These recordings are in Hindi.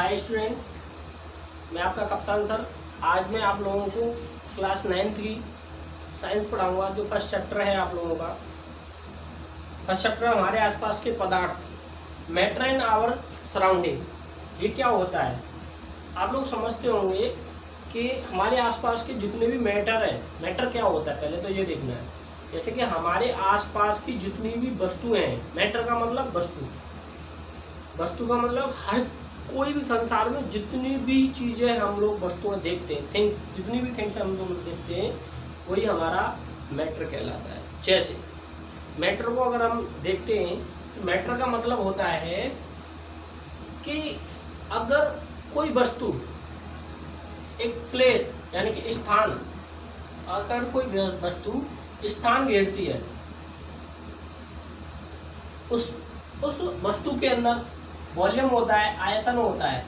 हाय स्टूडेंट, मैं आपका कप्तान सर। आज मैं आप लोगों को क्लास 9th की साइंस पढ़ाऊंगा। जो फर्स्ट चैप्टर है आप लोगों का, फर्स्ट चैप्टर हमारे आसपास के पदार्थ, मैटर इन आवर सराउंडिंग। ये क्या होता है आप लोग समझते होंगे कि हमारे आसपास के जितने भी मैटर है, मैटर क्या होता है पहले तो ये देखना है। जैसे कि हमारे आसपास की जितनी भी वस्तुएं हैं, मैटर का मतलब वस्तु, वस्तु का मतलब हर कोई भी संसार में जितनी भी चीजें हम लोग वस्तुएं देखते हैं, थिंग्स, जितनी भी थिंग्स हम लोग देखते हैं वही हमारा मैटर कहलाता है। जैसे मैटर को अगर हम देखते हैं तो मैटर का मतलब होता है कि अगर कोई वस्तु, एक प्लेस यानी कि स्थान, अगर कोई वस्तु स्थान घेरती है, उस वस्तु के अंदर वॉल्यूम होता है, आयतन होता है,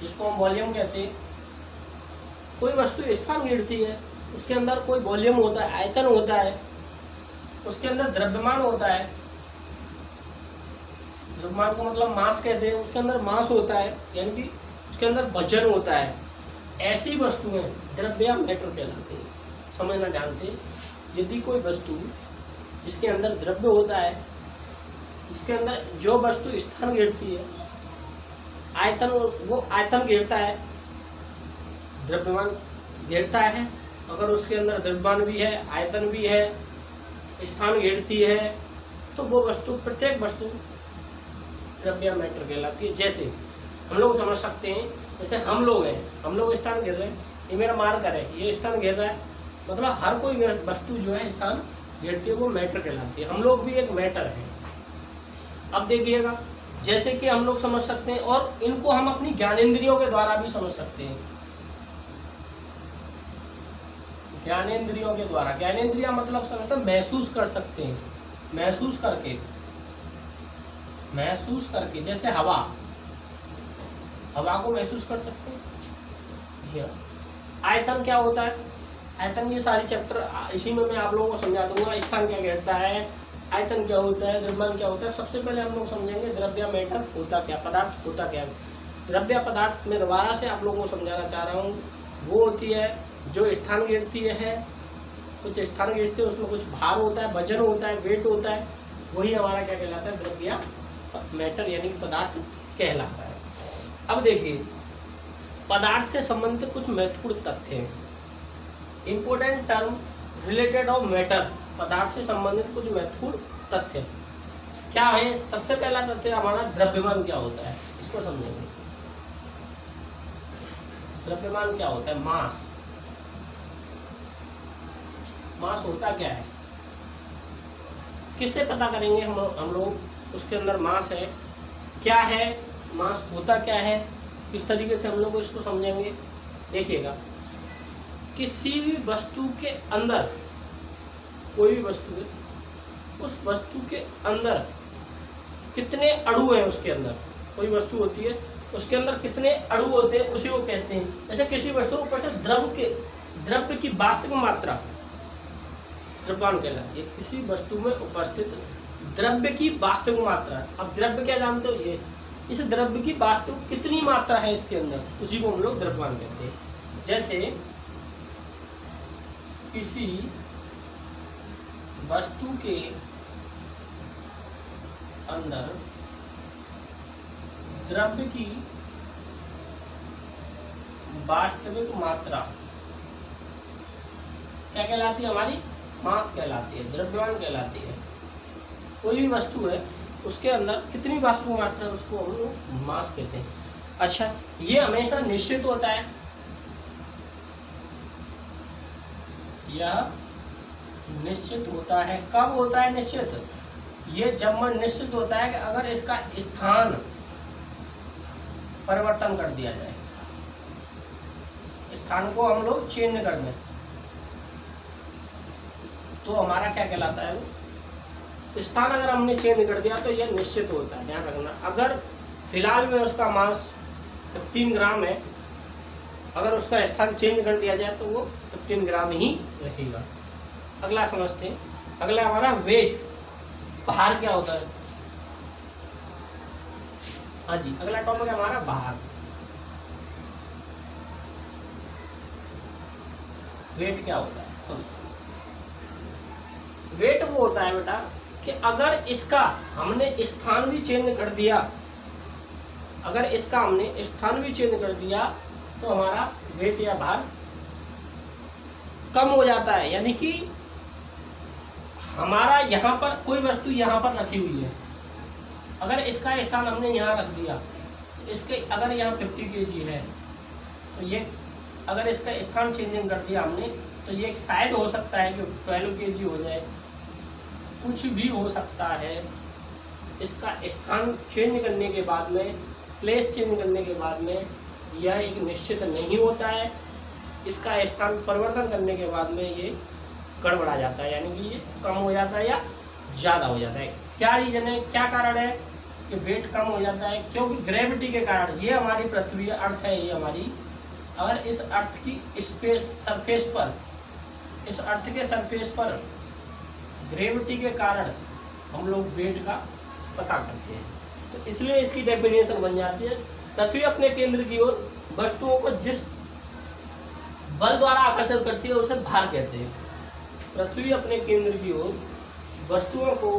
जिसको हम वॉल्यूम कहते हैं। कोई वस्तु स्थान घेरती है, उसके अंदर कोई वॉल्यूम होता है, आयतन होता है, उसके अंदर द्रव्यमान होता है। द्रव्यमान को मतलब मास कहते हैं। उसके अंदर मास होता है, यानी कि उसके अंदर वजन होता है। ऐसी वस्तुएं द्रव्य या मैटर कहलाती है। समझना ध्यान से, यदि कोई वस्तु जिसके अंदर द्रव्य होता है, जिसके अंदर जो वस्तु स्थान घेरती है, आयतन, वो आयतन घेरता है, द्रव्यमान घेरता है। अगर उसके अंदर द्रव्यमान भी है, आयतन भी है, स्थान घेरती है, तो वो वस्तु, प्रत्येक वस्तु द्रव्य या मैटर कहलाती है। जैसे हम लोग समझ सकते हैं, जैसे हम लोग हैं, हम लोग स्थान घेर रहे हैं, ये मेरा मार्कर है, ये स्थान घेर रहा है, मतलब हर कोई वस्तु जो है स्थान घेरती है, वो मैटर कहलाती है। हम लोग भी एक मैटर है। अब देखिएगा, जैसे कि हम लोग समझ सकते हैं, और इनको हम अपनी ज्ञानेंद्रियों के द्वारा भी समझ सकते हैं। ज्ञानेंद्रियों के द्वारा, ज्ञानेंद्रिया मतलब समझते हैं महसूस कर सकते हैं, महसूस करके, महसूस करके। जैसे हवा, हवा को महसूस कर सकते हैं। आयतन क्या होता है? आयतन, ये सारी चैप्टर इसी में मैं आप लोगों को समझा दूंगा। स्थान क्या कहता है, आयतन क्या होता है, द्रव्यमान क्या होता है। सबसे पहले हम लोग समझेंगे द्रव्य मैटर होता क्या, पदार्थ होता क्या। द्रव्य पदार्थ में दोबारा से आप लोगों को समझाना चाह रहा हूँ, वो होती है जो स्थान घेरती है। कुछ स्थान घेरती है, उसमें कुछ भार होता है, वजन होता है, वेट होता है, वही हमारा क्या कहलाता है, द्रव्य मैटर यानी कि पदार्थ कहलाता है। अब देखिए, पदार्थ से संबंधित कुछ महत्वपूर्ण तथ्य हैं। Important term related of matter, पदार्थ से संबंधित कुछ महत्वपूर्ण तथ्य क्या है। सबसे पहला तथ्य हमारा द्रव्यमान क्या होता है, इसको समझेंगे। द्रव्यमान क्या होता है? मास। मास होता क्या है, किससे पता करेंगे हम लोग? उसके अंदर मास है, क्या है, मास होता क्या है, किस तरीके से हम लोग इसको समझेंगे। देखिएगा, किसी भी वस्तु के अंदर, कोई भी वस्तु है, उस वस्तु के अंदर कितने अणु हैं, उसके अंदर कोई वस्तु होती है, उसके अंदर कितने अणु होते हैं, उसी को कहते हैं। जैसे किसी वस्तु को उपस्थित द्रव्य की वास्तविक मात्रा द्रव्यमान कहलाती है। किसी वस्तु में उपस्थित द्रव्य की वास्तविक मात्रा। अब द्रव्य क्या जानते हो? ये, इस द्रव्य की वास्तविक कितनी मात्रा है इसके अंदर, उसी को हम लोग द्रव्यमान कहते हैं। जैसे किसी वस्तु के अंदर द्रव्य की वास्तविक मात्रा क्या कहलाती है? हमारी मास कहलाती है, द्रव्यमान कहलाती है। कोई भी वस्तु है, उसके अंदर कितनी वास्तविक मात्रा, उसको हम लोग मास कहते हैं। अच्छा, ये हमेशा निश्चित होता है, यह निश्चित होता है। कब होता है निश्चित? ये जब मन निश्चित होता है कि अगर इसका स्थान परिवर्तन कर दिया जाए, स्थान को हम लोग चेंज कर दें, तो हमारा क्या कहलाता है? वो स्थान अगर हमने चेंज कर दिया तो यह निश्चित होता है, ध्यान रखना। अगर फिलहाल में उसका मास 15 ग्राम है, अगर उसका स्थान चेंज कर दिया जाए तो वो 15 ग्राम ही रहेगा। अगला समझते हैं। अगला हमारा वेट, भार क्या होता है? हाँ जी, अगला टॉपिक है हमारा भार। वेट क्या होता है सुनो। वेट वो होता है बेटा कि अगर इसका हमने स्थान भी चेंज कर दिया, अगर इसका हमने स्थान भी चेंज कर दिया तो हमारा वेट या भार कम हो जाता है। यानी कि हमारा यहाँ पर कोई वस्तु यहाँ पर रखी हुई है, अगर इसका स्थान हमने यहाँ रख दिया तो इसके अगर यहाँ 50 kg है तो ये अगर इसका स्थान चेंजिंग कर दिया हमने तो ये शायद हो सकता है कि 12 kg हो जाए, कुछ भी हो सकता है। इसका स्थान चेंज करने के बाद में, प्लेस चेंज करने के बाद में यह एक निश्चित नहीं होता है। इसका स्थान परिवर्तन करने के बाद में ये गड़बड़ा जाता है, यानी कि ये कम हो जाता है या ज़्यादा हो जाता है। क्या रीजन है, क्या कारण है कि वेट कम हो जाता है? क्योंकि ग्रेविटी के कारण। ये हमारी पृथ्वी अर्थ है, ये हमारी, अगर इस अर्थ की स्पेस सरफेस पर, इस अर्थ के सरफेस पर ग्रेविटी के कारण हम लोग वेट का पता करते हैं, तो इसलिए इसकी डेफिनेशन बन जाती है, पृथ्वी अपने केंद्र की ओर वस्तुओं को जिस बल द्वारा आकर्षित करती है उसे भार कहते हैं। पृथ्वी अपने केंद्र की ओर वस्तुओं को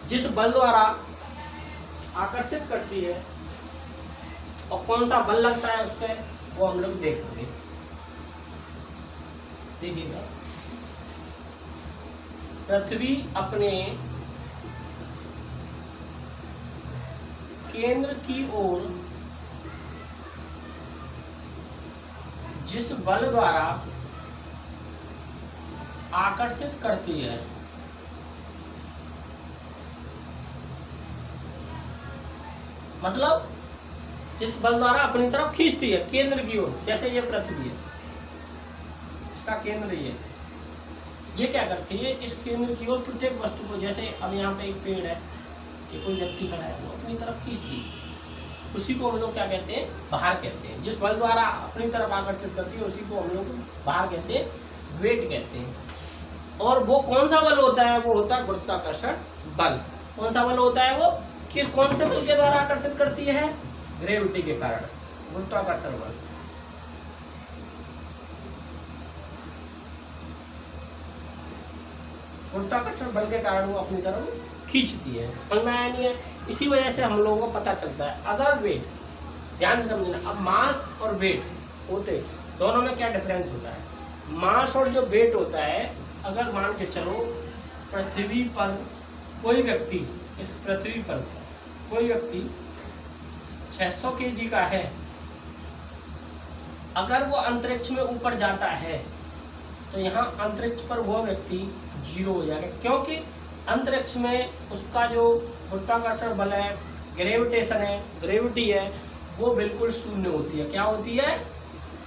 जिस बल द्वारा आकर्षित करती है और कौन सा बल लगता है उस पर, वो हम लोग देखेंगे। देखिएगा, पृथ्वी अपने केंद्र की ओर जिस बल द्वारा आकर्षित करती है, मतलब जिस बल द्वारा अपनी तरफ खींचती है केंद्र की ओर, जैसे ये पृथ्वी है, इसका केंद्र ये क्या करती है, इस केंद्र की ओर प्रत्येक वस्तु को, जैसे अब यहाँ पे एक पेड़ है, ये कोई व्यक्ति खड़ा है, वो अपनी तरफ खींचती है, उसी को हम लोग क्या कहते हैं, भार कहते हैं। जिस बल द्वारा अपनी तरफ आकर्षित करती है उसी को हम लोग भार कहते हैं, वेट कहते हैं। और वो कौन सा बल होता है, वो होता है गुरुत्वाकर्षण बल। कौन सा बल होता है वो, किस कौन से बल के द्वारा आकर्षित करती है, ग्रेविटी के कारण, गुरुत्वाकर्षण बल। गुरुत्वाकर्षण बल के कारण वो अपनी तरफ खींचती है। समझ में आया नहीं है? इसी वजह से हम लोगों को पता चलता है। अगर वेट, ध्यान से समझना, अब मास और वेट होते दोनों में क्या डिफरेंस होता है। मास और जो वेट होता है, अगर मान के चलो पृथ्वी पर कोई व्यक्ति, इस पृथ्वी पर कोई व्यक्ति 600 kg का है, अगर वो अंतरिक्ष में ऊपर जाता है तो यहाँ अंतरिक्ष पर वो व्यक्ति 0 हो जाएगा, क्योंकि अंतरिक्ष में उसका जो गुरुत्वाकर्षण बल है, ग्रेविटेशन है, ग्रेविटी है, वो बिल्कुल शून्य होती है। क्या होती है,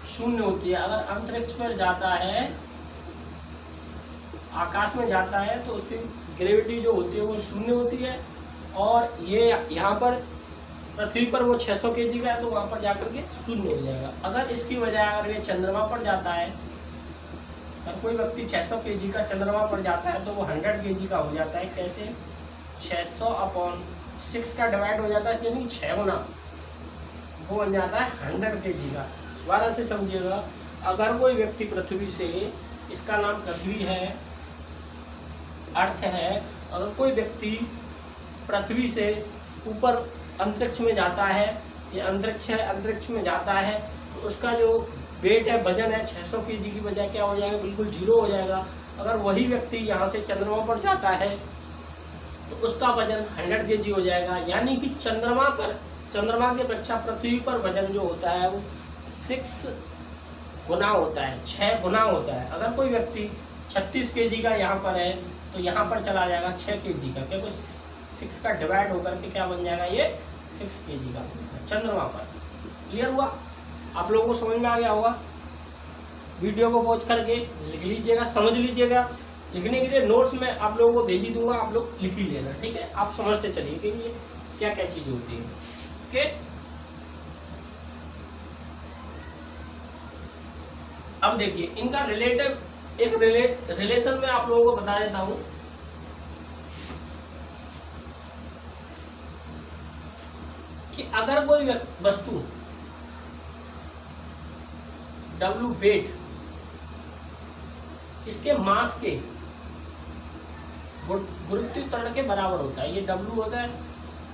शून्य होती है। अगर अंतरिक्ष में जाता है, आकाश में जाता है, तो उसकी ग्रेविटी जो होती है वो शून्य होती है। और ये यहाँ पर पृथ्वी पर वो 600 kg का है तो वहाँ पर जाकर के शून्य हो जाएगा। अगर इसकी बजाय अगर ये चंद्रमा पर जाता है, अगर कोई व्यक्ति 600 kg का चंद्रमा पर जाता है तो वो 100 kg का हो जाता है। कैसे, 600/6 का डिवाइड हो जाता है, यानी 6 गुना, वो बन जाता है 100 kg का। दोबारा से समझिएगा, अगर कोई व्यक्ति पृथ्वी से, इसका नाम पृथ्वी है, अर्थ है, अगर कोई व्यक्ति पृथ्वी से ऊपर अंतरिक्ष में जाता है, ये अंतरिक्ष है, अंतरिक्ष में जाता है, तो उसका जो वेट है, वजन है, 600 kg की बजाय क्या हो जाएगा, बिल्कुल 0 हो जाएगा। अगर वही व्यक्ति यहाँ से चंद्रमा पर जाता है तो उसका वजन 100 kg हो जाएगा। यानी कि चंद्रमा पर, चंद्रमा की अपेक्षा पृथ्वी पर वजन जो होता है वो 6 गुना होता है, 6 गुना होता है। अगर कोई व्यक्ति 36 kg का यहाँ पर है तो यहाँ पर चला जाएगा 6 kg का, क्योंकि 6 का डिवाइड होकर के क्या बन जाएगा, ये 6 kg का चंद्रमा पर। क्लियर हुआ? आप लोगों को समझ में आ गया होगा। वीडियो को पॉज करके लिख लीजिएगा, समझ लीजिएगा। लिखने के लिए नोट्स में आप लोगों को भेज ही दूंगा, आप लोग लिख ही लेना, ठीक है? आप समझते चलिए कि ये क्या क्या चीज़ होती है। ओके, अब देखिए इनका रिलेटिव, एक रिलेशन में आप लोगों को बता देता हूं। कि अगर कोई वस्तु W वेट इसके मास के गुरुत्वीय त्वरण के बराबर होता है। ये W होता है,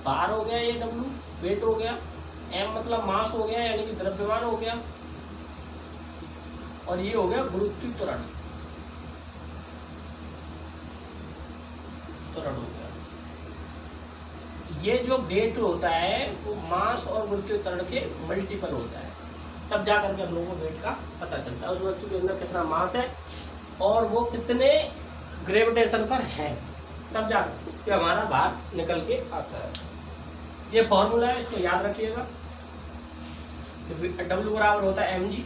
भार हो गया, ये W वेट हो गया, M मतलब मास हो गया यानी कि द्रव्यमान हो गया, और ये हो गया गुरुत्वीय त्वरण हो गया। ये जो वेट होता है वो मास और गुरुत्वीय त्वरण के मल्टीपल होता है, तब जा करके हम लोगों को वेट का पता चलता है। उस वस्तु के अंदर कितना मास है और वो कितने ग्रेविटेशन पर है, तब जाकर हमारा भार निकल के आता है। ये फॉर्मूला है, इसको याद रखिएगा। W बराबर होता है mg।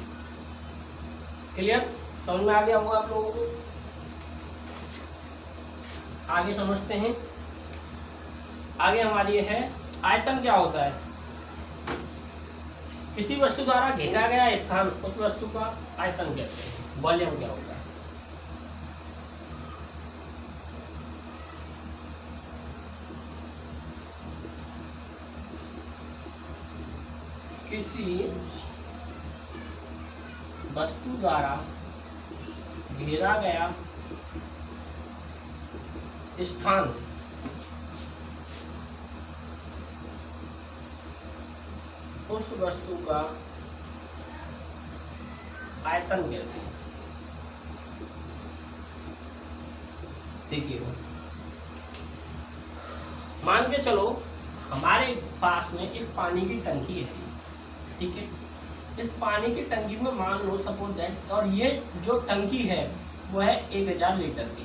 क्लियर, समझ में आ गया होगा आप लोगों को। आगे समझते हैं। आगे हमारी है आयतन क्या होता है। किसी वस्तु द्वारा घेरा गया स्थान, उस वस्तु का आयतन कहते हैं। वॉल्यूम क्या होता है। किसी वस्तु द्वारा घेरा गया स्थान, उस वस्तु का आयतन कहते हैं। देखिए, मान के चलो हमारे पास में एक पानी की टंकी है, ठीक है। इस पानी की टंकी में मान लो सपोज दैट, और ये जो टंकी है वो है 1000 लीटर की।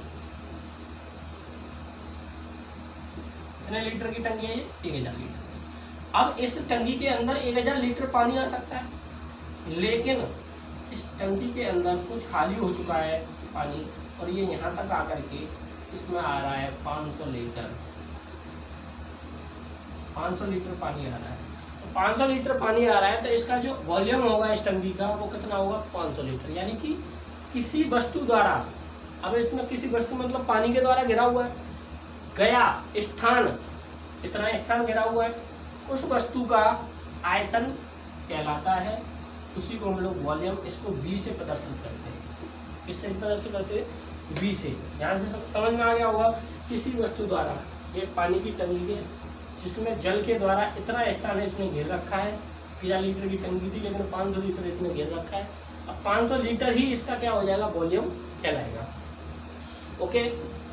कितने लीटर की टंकी है ये? 1000 लीटर। अब इस टंकी के अंदर 1000 लीटर पानी आ सकता है, लेकिन इस टंकी के अंदर कुछ खाली हो चुका है पानी, और ये यहाँ तक आकर के इसमें आ रहा है 500 लीटर। 500 लीटर पानी आ रहा है। 500 लीटर पानी आ रहा है तो इसका जो वॉल्यूम होगा इस टंकी का वो कितना होगा? 500 लीटर। यानी कि किसी वस्तु द्वारा, अब इसमें किसी वस्तु मतलब पानी के द्वारा घिरा हुआ है, गया स्थान, इतना स्थान घिरा हुआ है, उस वस्तु का आयतन कहलाता है। उसी को हम लोग वॉल्यूम, इसको V से प्रदर्शित करते हैं। किससे प्रदर्शित करते हैं? V से। यहाँ से समझ में आ गया होगा। किसी वस्तु द्वारा, ये पानी की टंकी है जिसमें जल के द्वारा इतना स्थान है इसने घेर रखा है। 1000 लीटर की टंकी थी लेकिन 500 लीटर इसने घेर रखा है। अब 500 लीटर ही इसका क्या हो जाएगा? वॉल्यूम कहलाएगा। ओके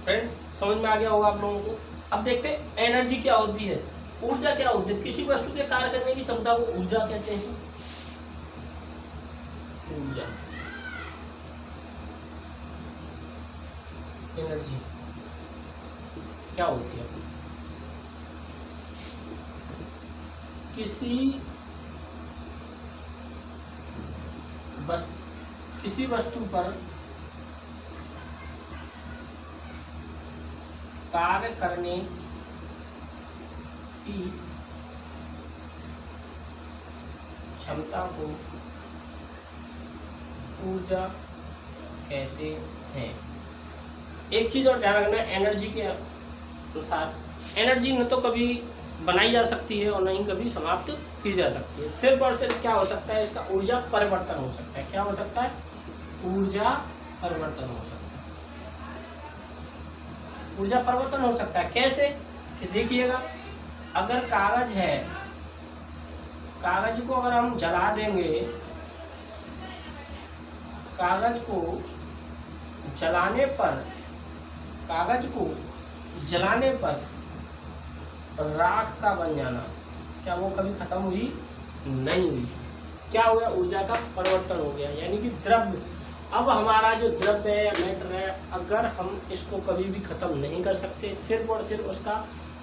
फ्रेंड्स, समझ में आ गया होगा आप लोगों को। अब देखते हैं एनर्जी क्या होती है, ऊर्जा क्या होती है। किसी वस्तु के कार्य करने की क्षमता को ऊर्जा कहते हैं। ऊर्जा, एनर्जी क्या होती है? किसी वस्तु पर कार्य करने की क्षमता को ऊर्जा कहते हैं। एक चीज और ध्यान रखना, एनर्जी के अनुसार एनर्जी न तो कभी बनाई जा सकती है और न ही कभी समाप्त की जा सकती है। सिर्फ और सिर्फ क्या हो सकता है? इसका ऊर्जा परिवर्तन हो सकता है। क्या हो सकता है? ऊर्जा परिवर्तन हो सकता है। ऊर्जा परिवर्तन हो सकता है कैसे? कि देखिएगा, अगर कागज है, कागज को अगर हम जला देंगे, कागज को जलाने पर, कागज को जलाने पर राख का बन जाना, क्या वो कभी खत्म हुई? नहीं हुई। क्या हो गया? ऊर्जा का परिवर्तन हो गया। यानी कि द्रव्य, अब हमारा जो द्रव्य है, मैटर है, अगर हम इसको कभी भी खत्म नहीं कर सकते, सिर्फ और सिर्फ उसका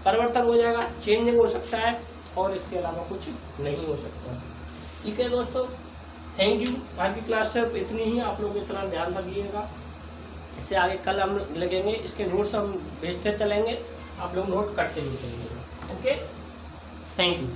परिवर्तन हो जाएगा, चेंजिंग हो सकता है, और इसके अलावा कुछ नहीं हो सकता। ठीक है दोस्तों, थैंक यू। आज की क्लास सिर्फ इतनी ही, आप लोग इतना ध्यान रखिएगा। इससे आगे कल हम लगेंगे, इसके नोट्स हम भेजते चलेंगे, आप लोग नोट करते हुए चलेंगे। Okay, thank you.